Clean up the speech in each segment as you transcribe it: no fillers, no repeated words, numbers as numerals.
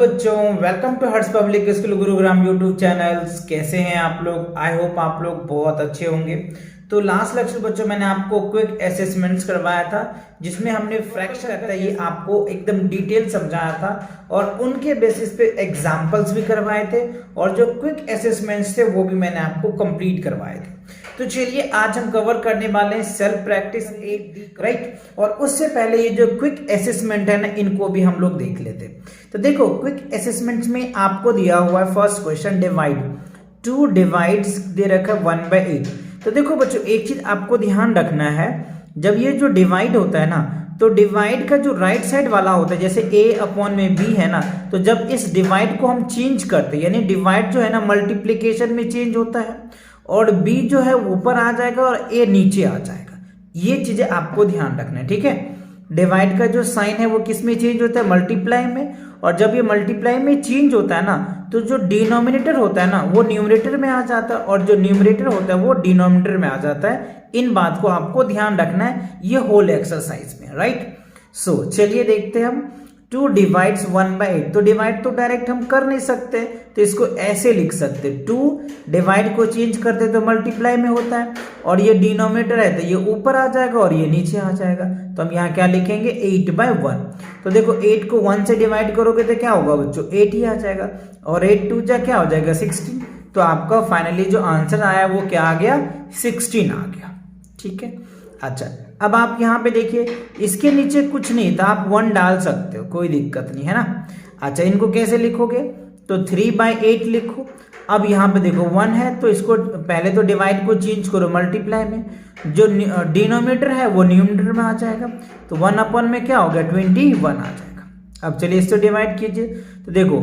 बच्चों, welcome to Harsh public school Gurugram YouTube channels. कैसे हैं आप लोग? आई होप आप लोग बहुत अच्छे होंगे। तो लास्ट लेक्चर बच्चों मैंने आपको क्विक असेसमेंट्स करवाया था, जिसमें हमने फ्रैक्शन करता है ये आपको एकदम डिटेल समझाया था और उनके बेसिस पे एग्जांपल्स भी करवाए थे और जो क्विक असेसमेंट्स थे वो भी मैंने आपको कंप्लीट करवाए थे। तो चलिए आज हम कवर करने वाले हैं सेल्फ प्रैक्टिस 8D, राइट। और उससे पहले ये जो क्विक असेसमेंट है ना, इनको भी हम लोग देख लेते। तो देखो क्विक असेसमेंट में आपको दिया हुआ है फर्स्ट क्वेश्चन डिवाइड, 2 डिवाइड्स दे रखा है 1/8। तो देखो बच्चों एक चीज आपको ध्यान रखना है, जब ये जो डिवाइड होता है ना, तो डिवाइड का जो राइट साइड वाला होता है, जैसे a/b है ना, तो जब इस डिवाइड को हम चेंज करते हैं, यानी डिवाइड जो है ना मल्टीप्लीकेशन में चेंज होता है और b जो है ऊपर आ जाएगा और a नीचे आ जाएगा। ये चीजें आपको ध्यान रखना है, ठीक है। डिवाइड का जो साइन है वो किस में चेंज होता है? मल्टीप्लाई में। और जब ये मल्टीप्लाई में चेंज होता है ना, तो जो डिनोमिनेटर होता है ना वो न्यूमरेटर में आ जाता है और जो न्यूमरेटर होता है वो डिनोमिनेटर में आ जाता है। इन बात को आपको ध्यान रखना है ये होल एक्सरसाइज में, राइट। सो चलिए देखते हैं हम 2 डिवाइड्स 1/8। तो डिवाइड तो डायरेक्ट हम कर नहीं सकते, तो इसको ऐसे लिख सकते, 2 डिवाइड को चेंज करते तो मल्टीप्लाई में होता है और ये डिनोमिनेटर है तो ये ऊपर आ जाएगा और ये नीचे आ जाएगा। तो हम यहाँ क्या लिखेंगे? 8/1। तो देखो 8 को 1 से डिवाइड करोगे तो क्या होगा बच्चों? 8 ही आ जाएगा और 8 2 जा क्या हो जाएगा? 16। तो आपका फाइनली जो आंसर आया वो क्या आ गया? 16 आ गया, ठीक है। अच्छा अब आप यहाँ पे देखिए, इसके नीचे कुछ नहीं था, आप 1 डाल सकते हो, कोई दिक्कत नहीं है ना। अच्छा इनको कैसे लिखोगे? तो 3/8 लिखो। अब यहाँ पे देखो 1 है तो इसको पहले तो डिवाइड को चेंज करो मल्टीप्लाई में, जो डिनोमिनेटर है वो न्यूमरेटर में आ जाएगा। तो 1 में क्या हो गया? 21 आ जाएगा। अब चलिए इसको डिवाइड कीजिए, तो देखो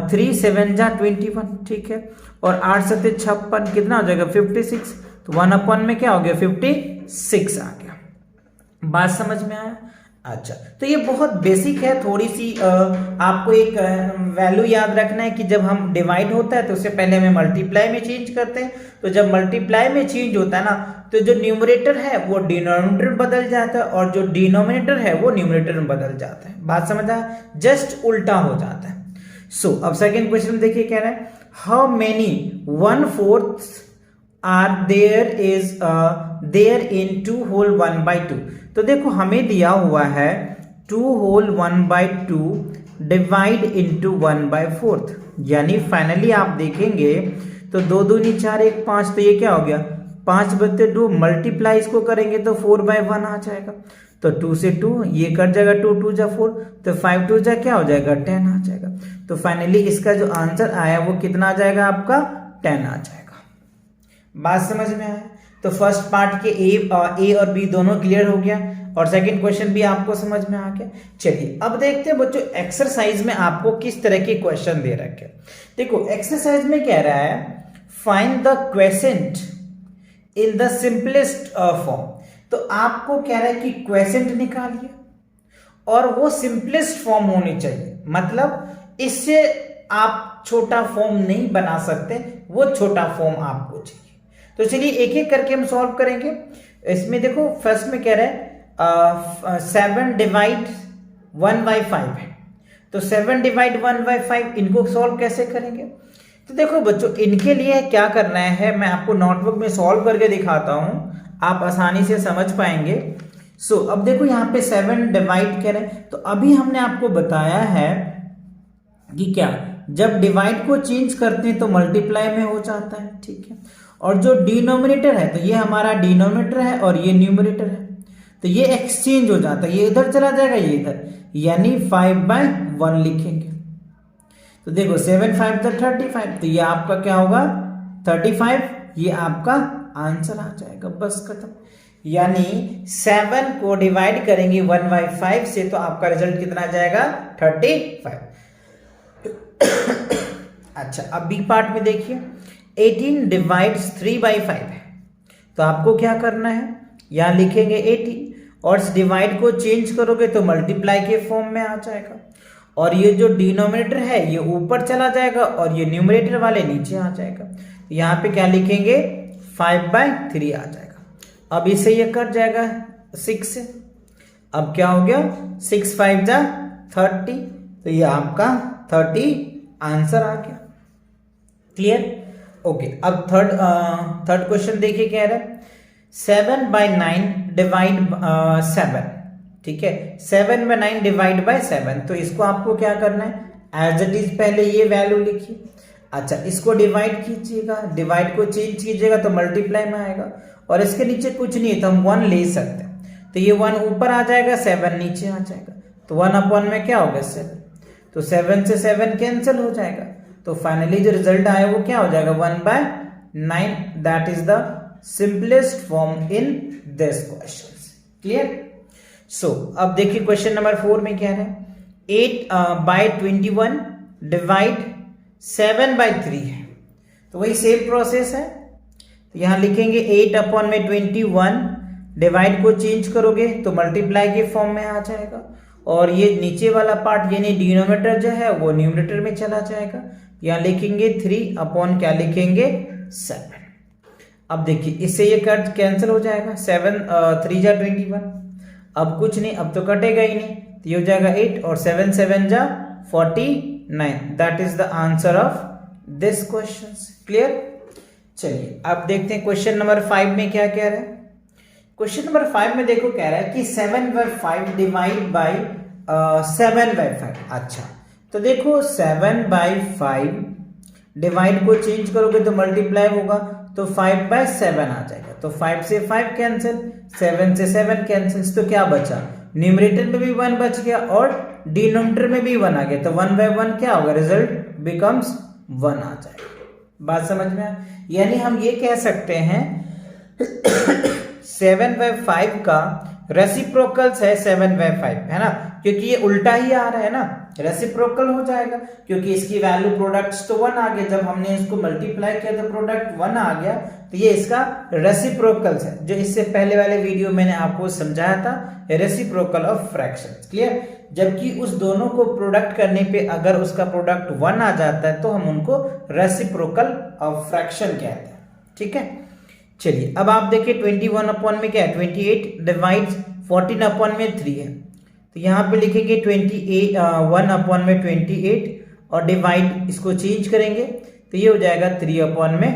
3 7 जा 21, ठीक है। और 8 7 56, कितना हो जाएगा? 56। तो 1 में क्या हो गया? 56 आ गया। बात समझ में आया? अच्छा तो ये बहुत बेसिक है, थोड़ी सी आपको एक वैल्यू याद रखना है कि जब हम डिवाइड होता है तो उससे पहले हमें मल्टीप्लाई में चेंज करते हैं। तो जब मल्टीप्लाई में चेंज होता है ना, तो जो न्यूमरेटर है वो डिनोमिनेटर में बदल जाता है और जो डिनोमिनेटर है वो न्यूमरेटर में बदल जाता है। बात समझ आया? जस्ट उल्टा हो जाता है। सो अब सेकेंड क्वेश्चन देखिए, कह रहा है how many 1/4 are there in 2 whole 1/2। तो देखो हमें दिया हुआ है 2 होल 1/2 डिवाइड इंटू 1/4, यानी फाइनली आप देखेंगे तो 2 दूनी 4 1 5, तो ये क्या हो गया? 5/2 मल्टीप्लाई इसको करेंगे तो 4/1 आ जाएगा। तो 2 से 2 ये कट जाएगा, 2 2 जा 4, तो 5 2 जा क्या हो जाएगा? 10 आ जाएगा। तो फाइनली इसका जो आंसर आया वो कितना आ जाएगा? आपका 10 आ जाएगा। बात समझ में आया? तो फर्स्ट पार्ट के ए और बी दोनों क्लियर हो गया और सेकंड क्वेश्चन भी आपको समझ में आ गया। चलिए अब देखते हैं बच्चों एक्सरसाइज में आपको किस तरह के क्वेश्चन दे रखे। देखो एक्सरसाइज में कह रहा है find the quiescent in the simplest form. तो आपको कह रहा है कि क्वेसेंट निकालिए और वो सिंपलेस्ट फॉर्म होनी चाहिए, मतलब इससे आप छोटा फॉर्म नहीं बना सकते, वो छोटा फॉर्म आपको चाहिए। तो चलिए एक एक करके हम सॉल्व करेंगे। इसमें देखो फर्स्ट में कह रहा है 7 डिवाइड 1/5 है, तो 7 डिवाइड 1/5 इनको सॉल्व कैसे करेंगे? तो देखो बच्चों इनके लिए क्या करना है, मैं आपको नोटबुक में सॉल्व करके दिखाता हूं, आप आसानी से समझ पाएंगे। सो अब देखो यहाँ पे 7 डिवाइड कह रहे हैं, तो अभी हमने आपको बताया है कि क्या जब डिवाइड को चेंज करते हैं तो मल्टीप्लाई में हो जाता है, ठीक है। और जो डिनोमिनेटर है, तो ये हमारा डिनोमिनेटर है और ये न्यूमरेटर है, तो ये एक्सचेंज हो जाता है, ये इधर चला जाएगा ये इधर, यानी 5/1 लिखेंगे। तो देखो 7 5 तो 35, तो ये आपका क्या होगा? 35, ये आपका आंसर आ जाएगा। बस खत्म। यानी 7 को डिवाइड करेंगे 1/5 से तो आपका रिजल्ट कितना आ जाएगा? 35। अच्छा अब बी पार्ट में देखिए 18 डिवाइड्स 3/5 है, तो आपको क्या करना है? यहां लिखेंगे 18 और इस डिवाइड को चेंज करोगे तो मल्टीप्लाई के फॉर्म में आ जाएगा और ये जो डिनोमिनेटर है ये ऊपर चला जाएगा और ये न्यूमरेटर वाले नीचे आ जाएगा। तो यहाँ पे क्या लिखेंगे? 5/3 आ जाएगा। अब इससे ये कट जाएगा 6 से, अब क्या हो गया? 6 5 जा 30, तो ये आपका 30 आंसर आ गया। क्लियर? ओके, अब थर्ड क्वेश्चन देखिए क्या रहा है। 7/9 डिवाइड 7, ठीक है, 7/9 डिवाइड बाय 7। तो इसको आपको क्या करना है, एज इट इज पहले ये वैल्यू लिखिए। अच्छा, इसको डिवाइड कीजिएगा, डिवाइड को चेंज कीजिएगा तो मल्टीप्लाई में आएगा, और इसके नीचे कुछ नहीं है तो हम 1 ले सकते हैं। तो ये 1 ऊपर आ जाएगा, 7 नीचे आ जाएगा, तो 1 अपॉन में क्या होगा 7, तो 7 से 7 कैंसिल हो जाएगा। तो फाइनली जो रिजल्ट आया वो क्या हो जाएगा 1/9। That is the simplest form in this question. Clear? So अब देखिए क्वेश्चन नंबर 4 में क्या है, 8/21 डिवाइड 7/3 है। तो वही सेम प्रोसेस है, तो यहां लिखेंगे 8 अपॉन में 21, डिवाइड को चेंज करोगे तो मल्टीप्लाई के फॉर्म में आ जाएगा, और ये नीचे वाला पार्ट यानी डिनोमिनेटर जो है वो न्यूमरेटर में चला जाएगा। यहां लिखेंगे 3 अपॉन क्या लिखेंगे 7। अब देखिए इससे ये कट कैंसिल हो जाएगा, 7 3 जा 21, अब कुछ नहीं, अब तो कटेगा ही नहीं, तो ये हो जाएगा 8 और 7 7 जा 49। That is the answer of this question. Clear? चलिए अब देखते हैं क्वेश्चन नंबर 5 में क्या कह रहा है। क्वेश्चन नंबर 5 में देखो कह रहा है कि 7/5 डिवाइड बाय 7/5। अच्छा, तो देखो 7/5 डिवाइड को चेंज करोगे तो मल्टीप्लाई होगा, तो 5/7 आ जाएगा, तो 5 से 5 कैंसिल, 7 से 7 कैंसिल, तो क्या बचा, न्यूमरेटर में भी 1 बच गया और डिनोमिनेटर में भी 1 आ गया, तो 1/1 क्या होगा, रिजल्ट बिकम्स 1 आ जाएगा। बात समझ में आया? यानी हम ये कह सकते हैं 7/5 का रेसिप्रोकल्स है 7/5, है ना, क्योंकि ये उल्टा ही आ रहा है ना, रेसिप्रोकल हो जाएगा, क्योंकि इसकी वैल्यू प्रोडक्ट्स तो 1 आ गया, जब हमने इसको मल्टीप्लाई किया तो प्रोडक्ट 1 आ गया, तो ये इसका रेसिप्रोकल्स है, जो इससे पहले वाले वीडियो मैंने आपको समझाया था, रेसिप्रोकल ऑफ फ्रैक्शंस। क्लियर? जबकि उस दोनों को प्रोडक्ट करने पे अगर उसका प्रोडक्ट 1 आ जाता है तो हम उनको रेसिप्रोकल ऑफ फ्रैक्शन कहते हैं। ठीक है, चलिए अब आप देखिए 21 अपॉन में क्या है, 28 डिवाइड 14 अपॉन में 3 है, तो यहाँ पे लिखेंगे 1 अपॉन में 28 और डिवाइड इसको चेंज करेंगे तो ये हो जाएगा 3 अपॉन में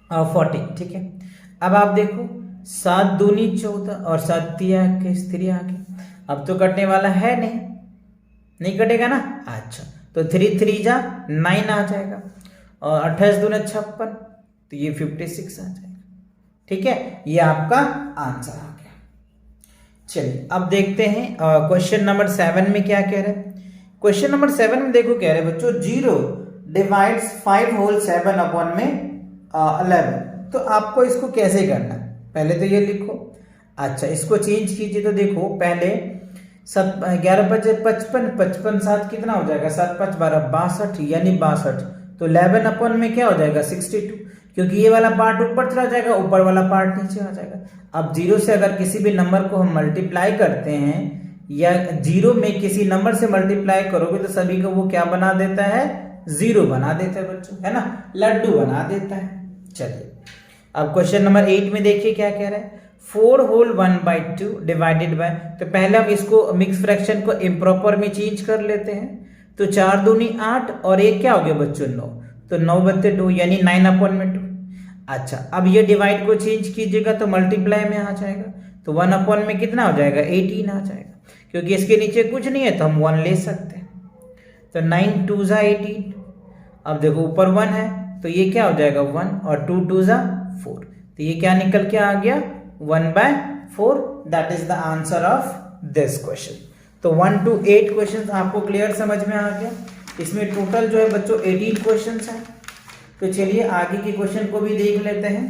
14। ठीक है, अब आप देखो 7 दूनी 14 और 7 3 आ गए, अब तो कटने वाला है नहीं कटेगा ना। अच्छा, तो 3 3 जा 9 आ जाएगा, और 28 दूनी 56, तो ये 56 आ जाएगा। ठीक है, ये आपका आंसर आ गया। चलिए अब देखते हैं क्वेश्चन नंबर 7 में क्या कह रहे हैं। क्वेश्चन नंबर 7 में देखो कह रहे हैं बच्चों 0 डिवाइड्स 5 होल 7 अपॉन में 11। तो आपको इसको कैसे करना है, पहले तो ये लिखो। अच्छा, इसको चेंज कीजिए, तो देखो पहले 11 × 5 = 55, 7 कितना हो जाएगा, 7 5 12 62 यानी 62, तो 11 अपॉन में क्या हो जाएगा 62, क्योंकि ये वाला पार्ट ऊपर चला जाएगा, ऊपर वाला पार्ट नीचे आ जाएगा। अब 0 से अगर किसी भी नंबर को हम मल्टीप्लाई करते हैं या 0 में किसी नंबर से मल्टीप्लाई करोगे तो सभी को वो क्या बना देता है, 0 बना देता है बच्चों, है ना, लड्डू बना देता है। चलिए अब क्वेश्चन नंबर 8 में देखिए क्या कह रहा है, 4 होल 1/2 डिवाइडेड बाय, तो पहले हम इसको मिक्स फ्रैक्शन को इम्प्रॉपर में चेंज कर लेते हैं, तो 4 दूनी 8 और एक क्या हो गया बच्चों 9, तो 9/2 यानी 9 अपॉन में 2। अच्छा, अब ये डिवाइड को चेंज कीजिएगा तो मल्टीप्लाई में आ जाएगा, तो 1 अपॉन में कितना हो जाएगा 18 आ जाएगा, क्योंकि इसके नीचे कुछ नहीं है तो हम 1 ले सकते हैं, तो 9 2 = 18। अब देखो ऊपर 1 है तो ये क्या हो जाएगा 1 और 2 2 = 4, तो ये क्या निकल के आ गया 1/4। That is the answer of this question. तो 1 to 8 क्वेश्चन आपको क्लियर समझ में आ गया। इसमें टोटल जो है बच्चों 18 क्वेश्चन हैं। तो चलिए आगे के क्वेश्चन को भी देख लेते हैं।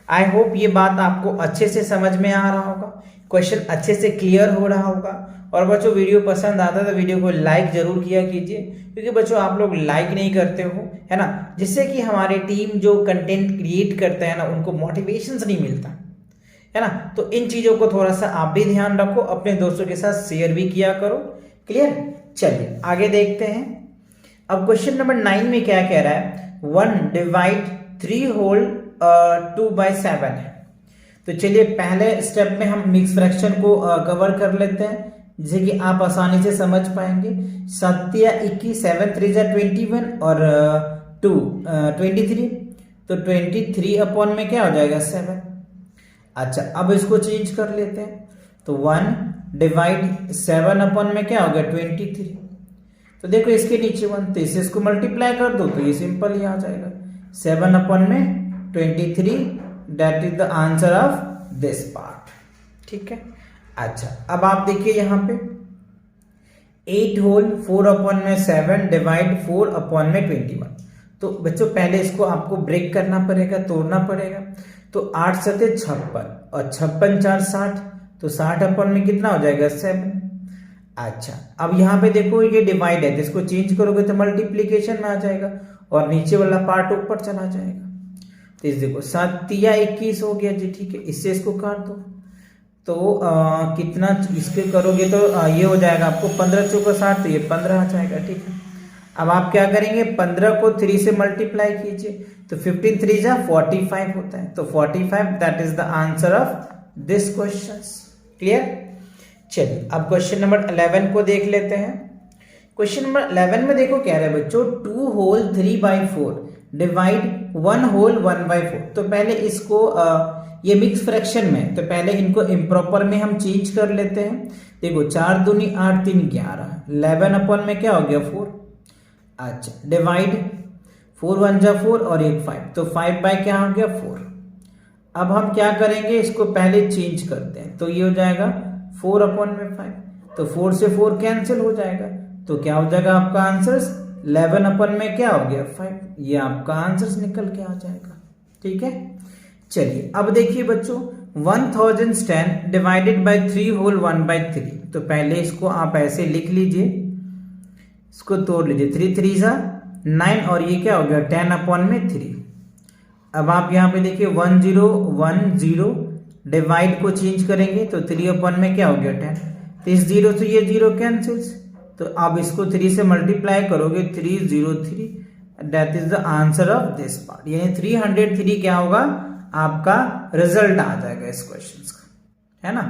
आई होप ये बात आपको अच्छे से समझ में आ रहा होगा, क्वेश्चन अच्छे से क्लियर हो रहा होगा। और बच्चों वीडियो पसंद आता है तो वीडियो को लाइक जरूर किया कीजिए, क्योंकि बच्चों आप लोग लाइक नहीं करते हो, है ना, जिससे कि हमारी टीम जो कंटेंट क्रिएट करते हैं ना उनको मोटिवेशन नहीं मिलता, है ना। तो इन चीजों को थोड़ा सा आप भी ध्यान रखो, अपने दोस्तों के साथ शेयर भी किया करो। क्लियर? चलिए आगे देखते हैं। अब क्वेश्चन नंबर 9 में क्या कह रहा है, 1 डिवाइड 3 होल 2/7 है। तो चलिए पहले स्टेप में हम मिक्स फ्रैक्शन को कवर कर लेते हैं। जिसे कि आप आसानी से समझ पाएंगे। 7 या 21, 7 3 जा 21 और 2 23, तो 23 अपॉन में क्या हो जाएगा 7। अच्छा, अब इसको चेंज कर लेते हैं, तो 1 डिवाइड 7 अपॉन में क्या हो गया 23। तो देखो इसके नीचे 1, तो इसे इसको मल्टीप्लाई कर दो तो ये सिंपल ही आ जाएगा 7 अपॉन में 23, that is the answer of this part. ठीक है। अच्छा, अब आप देखिए यहाँ पे 8 होल 4 अपॉन में 7 डिवाइड 4 अपॉन में 21। तो बच्चों पहले इसको आपको ब्रेक करना पड़ेगा, तोड़ना पड़ेगा। तो 8 सते 56 और 56 4 60, तो 60 अपॉन में कितना हो जाएगा 7। अच्छा, अब यहाँ पे देखो ये डिवाइड है, तो इसको चेंज करोगे तो मल्टीप्लीकेशन में आ जाएगा और नीचे वाला पार्ट ऊपर चला जाएगा। तो इस देखो 7 या 21 हो गया जी। ठीक है, इससे इसको काट दो तो कितना इसके करोगे तो ये हो जाएगा आपको 15 चौका 60, तो ये 15 आ जाएगा। ठीक है, अब आप क्या करेंगे 15 को 3 से मल्टीप्लाई कीजिए, तो 15 3 जा 45 होता है, तो 45 that is the answer of this question. Clear. चलिए अब क्वेश्चन नंबर 11 को देख लेते हैं। क्वेश्चन नंबर 11 में देखो क्या है बच्चों, 2 होल 3/4 डिवाइड 1 होल 1/4। तो पहले इसको ये मिक्स फ्रैक्शन में, तो पहले इनको इम्प्रॉपर में हम चेंज कर लेते हैं। देखो 4 दूनी 8 3 11, 11 अपॉन में क्या हो गया 4। अच्छा, डिवाइड 4 1 जा 4 और 1 5, तो 5 बाय क्या हो गया 4। अब हम क्या करेंगे, इसको पहले चेंज करते हैं, तो ये हो जाएगा 4 अपॉन में 5, तो 4 से 4 कैंसिल हो जाएगा, तो क्या हो जाएगा आपका आंसर 11 अपॉन में क्या हो गया 5। ये आपका आंसर निकल के आ जाएगा। ठीक है। चलिए अब देखिए बच्चों 1010 डिवाइडेड बाय 3 होल 1/3। तो पहले इसको आप ऐसे लिख लीजिए, इसको तोड़ लीजिए, 3 3 जा 9 और ये क्या हो गया 10 अपॉन में 3। अब आप यहाँ पे देखिए 1010 डिवाइड को चेंज करेंगे तो 3 अपॉन में क्या हो गया 10, तो इस 0 से ये 0 कैंसिल्स, तो आप इसको 3 से मल्टीप्लाई करोगे 303, that is the answer of this part. यानी 303 क्या होगा आपका रिजल्ट आ जाएगा इस क्वेश्चन का, है ना।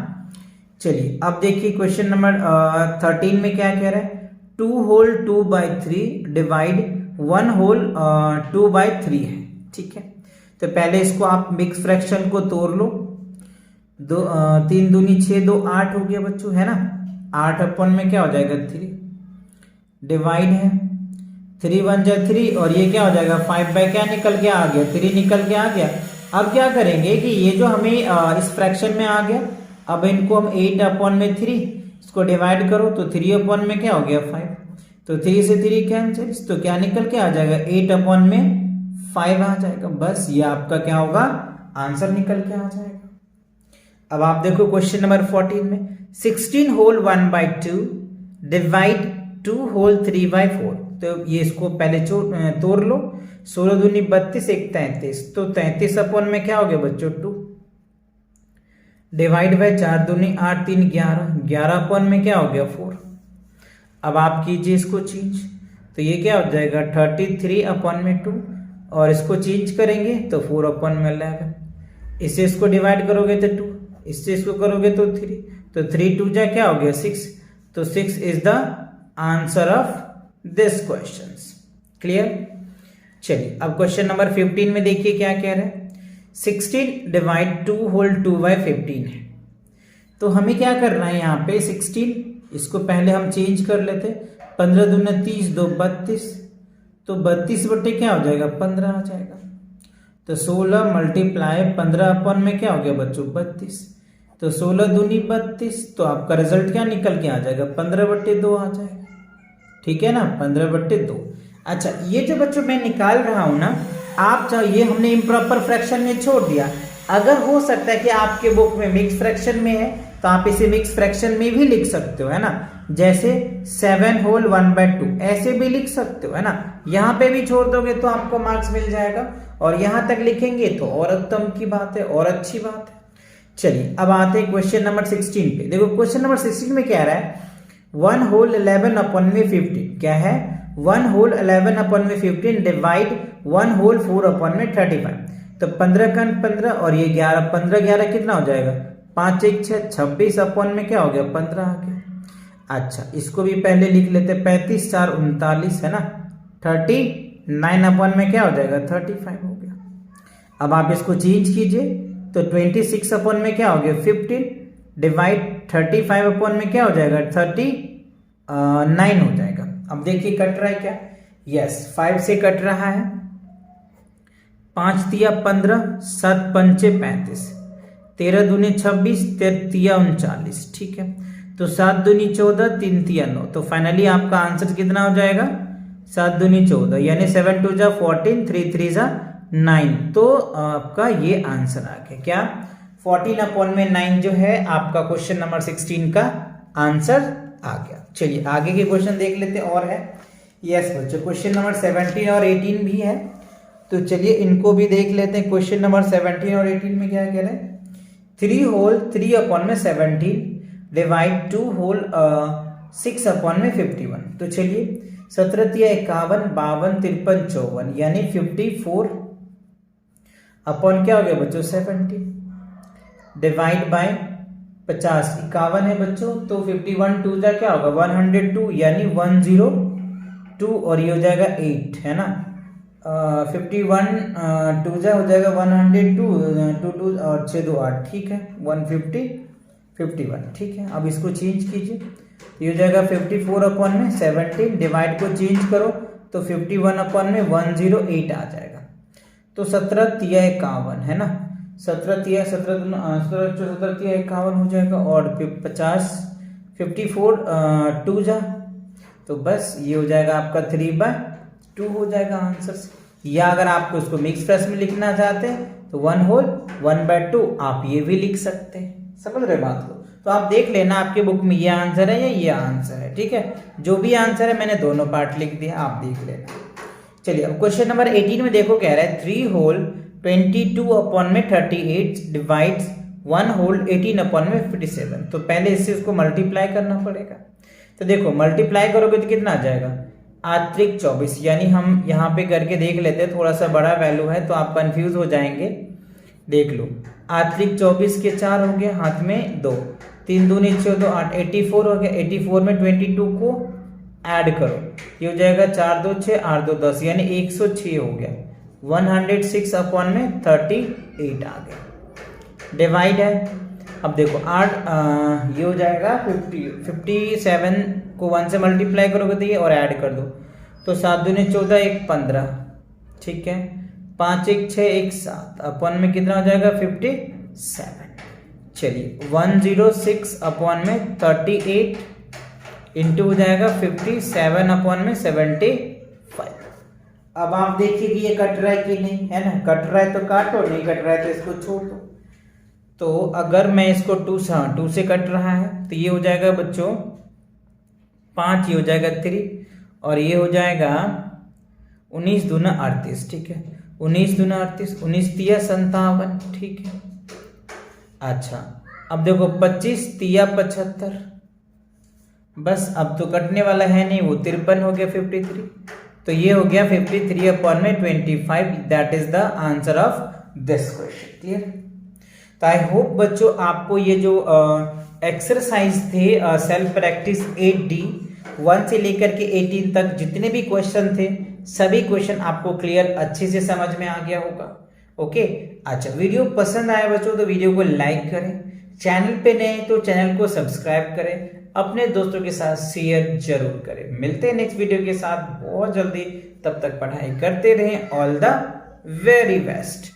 चलिए अब देखिए क्वेश्चन नंबर 13 में क्या कह रहा है, 2 होल 2/3 डिवाइड 1 होल 2/3 है। ठीक है, तो पहले इसको आप मिक्स फ्रैक्शन को तोड़ लो, 3 दूनी 6 2 8 हो गया बच्चों, है ना। 8 अपॉन में क्या हो जाएगा 3, डिवाइड है 3 1 जा 3 और ये क्या हो जाएगा 5 बाय क्या निकल के आ गया 3 निकल के आ गया। अब क्या करेंगे कि ये जो हमें इस फ्रैक्शन में आ गया, अब इनको हम 8 अपॉन में 3 इसको डिवाइड करो, तो 3 अपॉन में क्या हो गया 5, तो 3 से 3 कैंसिल, तो क्या निकल के आ जाएगा 8 अपॉन में 5 आ जाएगा। बस ये आपका क्या होगा आंसर निकल के आ जाएगा। अब आप देखो क्वेश्चन नंबर 14 में 16 होल 1/2 डिवाइड 2 होल 3/4। तो ये इसको पहले तोड़ लो, 16 दूनी 32 1 33, तो 33 अपॉन में क्या हो गया बच्चों 2, डिवाइड बाय 4 दूनी 8 3 11, 11 अपॉन में क्या हो गया 4। अब आप कीजिए इसको चेंज, तो ये क्या हो जाएगा 33 अपॉन में 2 और इसको चेंज करेंगे तो 4 अपॉन में 11, इससे इसको डिवाइड करोगे तो 2, इससे इसको करोगे तो 3, तो 3 2 जा क्या हो गया 6, तो 6 is the answer of this question. Clear. चलिए अब क्वेश्चन नंबर 15 में देखिए क्या कह रहे हैं, 16 डिवाइड 2 होल 2/15 है। तो हमें क्या करना है यहाँ पे 16, इसको पहले हम चेंज कर लेते, 15 दूना 30 2 32, तो 32 बटे क्या हो जाएगा 15 आ जाएगा, तो 16 मल्टीप्लाई 15 अपॉन में क्या हो गया बच्चों 32, तो 16 दूनी 32, तो आपका रिजल्ट क्या निकल के आ जाएगा 15/2 आ जाएगा। ठीक है ना, 15/2। अच्छा, ये जो बच्चों मैं निकाल रहा हूं ना, आप चाहे ये हमने इम्प्रॉपर फ्रैक्शन में छोड़ दिया, अगर हो सकता है कि आपके बुक में मिक्स फ्रैक्शन में है तो आप इसे मिक्स फ्रैक्शन में भी लिख सकते हो, है ना। जैसे 7 होल 1/2 ऐसे भी लिख सकते हो, है ना। यहाँ पे भी छोड़ दोगे तो आपको मार्क्स मिल जाएगा, और यहाँ तक लिखेंगे तो और उत्तम की बात है और अच्छी बात है। चलिए अब आते हैं क्वेश्चन नंबर 16 पे। देखो क्वेश्चन नंबर 16 में क्या रहा है, 1 होल 11 अपॉन में 15 क्या है, 1 होल 11 अपॉन में 15 डिवाइड 1 होल 4 अपॉन में 35। तो 15 का 15 और ये 11, 15 11 कितना हो जाएगा 5 1 6 26 अपॉन में क्या हो गया 15 आ गया। अच्छा, इसको भी पहले लिख लेते, 35 4 39 है ना, 39 अपन में क्या हो जाएगा 35 हो गया। अब आप इसको चेंज कीजिए तो 26 अपन में क्या हो गया 15 डिवाइड 35 अपन में क्या हो जाएगा 39 हो जाएगा। अब देखिए कट रहा है क्या, यस 5 से कट रहा है, 5 तिया 15 7 पंचे 35, 13 दूनी 26 13 तिया 39, ठीक है। तो 7 दूनी 14 3 तिया 9, तो फाइनली आपका आंसर कितना हो जाएगा 7 दूनी 14 यानी 7 2 जा 14 3 3 जा 9। तो आपका ये आंसर आ गया क्या 14 अपॉन में 9 जो है आपका क्वेश्चन नंबर 16 का आंसर आ गया। चलिए आगे के क्वेश्चन देख लेते और है। यस बच्चों, क्वेश्चन नंबर 17 और 18 भी है, तो चलिए इनको भी देख लेते हैं। क्वेश्चन नंबर 17 और 18 में क्या कह रहे हैं, 3 होल 3 अपॉन में 17 डिवाइड 2 होल 6 अपॉन में 51। तो चलिए 17 तिया 51 52 53 54 यानी 54 अपॉन क्या हो गया बच्चों 70 डिवाइड बाय 50, 51 है बच्चों, तो 51 2 जा क्या होगा 102 यानी 102 और ये हो जाएगा 8 है ना। 51 2 जा हो जाएगा 102 2 2 और 6 2 8, ठीक है 150 51, ठीक है। अब इसको चेंज कीजिए, ये हो जाएगा 54 अपॉन में 17 डिवाइड को चेंज करो तो 51 अपॉन में 108 आ जाएगा। तो 17 तिया 51 है ना, 17 तिया 17 तिया 51 हो जाएगा और 50 54 2 जा, तो बस ये हो जाएगा आपका 3/2 हो जाएगा आंसर से। या अगर आपको इसको मिक्स प्लस में लिखना चाहते हैं तो 1 होल 1/2 आप ये भी लिख सकते हैं। समझ रहे बात को, तो आप देख लेना आपके बुक में ये आंसर है या ये आंसर है, ठीक है। जो भी आंसर है मैंने दोनों पार्ट लिख दिया, आप देख लेना। चलिए अब क्वेश्चन नंबर 18 में देखो कह रहा है 3 होल 22 अपॉन में 38 डिवाइड्स 1 होल 18 अपॉन में 57। तो पहले इससे उसको मल्टीप्लाई करना पड़ेगा। तो देखो मल्टीप्लाई करोगे तो कितना आ जाएगा आत्रिक 24, यानी हम यहाँ पे करके देख लेते हैं, थोड़ा सा बड़ा वैल्यू है तो आप कंफ्यूज हो जाएंगे। देख लो आत्रिक 24 के 4 हो गया, हाथ में 2, 3 दूनी 6 2 8 84 हो गया। 84 में 22 को ऐड करो, ये हो जाएगा 4 2 6 8 2 10 यानी 106 हो गया। 106 अपॉन में 38 आ गया। डिवाइड है, अब देखो 8 ये हो जाएगा 57 को 1 से मल्टीप्लाई करोगे तो ये और ऐड कर दो, तो 7 दूनी 14 1 15, ठीक है। 5 1 6 1 7 अपॉन में कितना हो जाएगा 57। चलिए 106 अपॉन में 38 इंटू हो जाएगा 57 अपॉन में 75। अब आप देखिए कि ये कट रहा है कि नहीं, है ना। कट रहा है तो काटो, नहीं कट रहा है तो इसको छोड़ दो। तो अगर मैं इसको 2 से कट रहा है तो ये हो जाएगा बच्चों 5, ये हो जाएगा 3 और ये हो जाएगा 19 दूना 38, ठीक है। 19 दूना 38, 19 तिया 57, ठीक है। अच्छा अब देखो 25 तिया 75, बस अब तो कटने वाला है नहीं, वो 53 हो गया 53, तो ये हो गया 53 अपॉन में 25। That is the answer of this question. Clear. तो आई होप बच्चों आपको ये जो एक्सरसाइज थे सेल्फ प्रैक्टिस 8D 1 से लेकर के 18 तक जितने भी क्वेश्चन थे सभी क्वेश्चन आपको क्लियर अच्छे से समझ में आ गया होगा। ओके अच्छा, वीडियो पसंद आया बच्चों तो वीडियो को लाइक करें, चैनल पे नए तो चैनल को सब्सक्राइब करें, अपने दोस्तों के साथ शेयर जरूर करें। मिलते हैं नेक्स्ट वीडियो के साथ बहुत जल्दी, तब तक पढ़ाई करते रहें। All the very best.